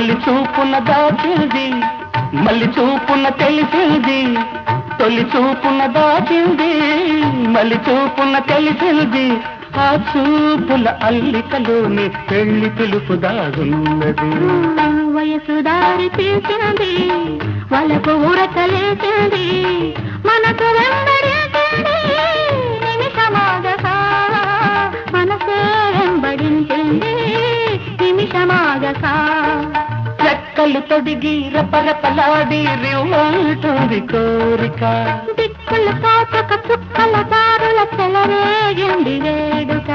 తొలి చూపున దాచింది మళ్ళీ చూపున తెలిసింది, తొలి చూపున దాచింది మళ్ళీ చూపున తెలిసింది, ఆ చూపుల అల్లికలోని పెళ్లి పిలుపు దాగున్నది. వయసు దారి తీసింది, వాళ్ళకు ఊరకలేసింది, మనకు వెంబడించింది నిమిషమాగక, మనసే వెంబడించింది నిమిషమాగక. రెక్కలు తొడిగి రపరపలాడి రివ్వంటుంది కోరిక, దిక్కులు కాచక చుక్కల దారుల చెలరేగింది వేడుక.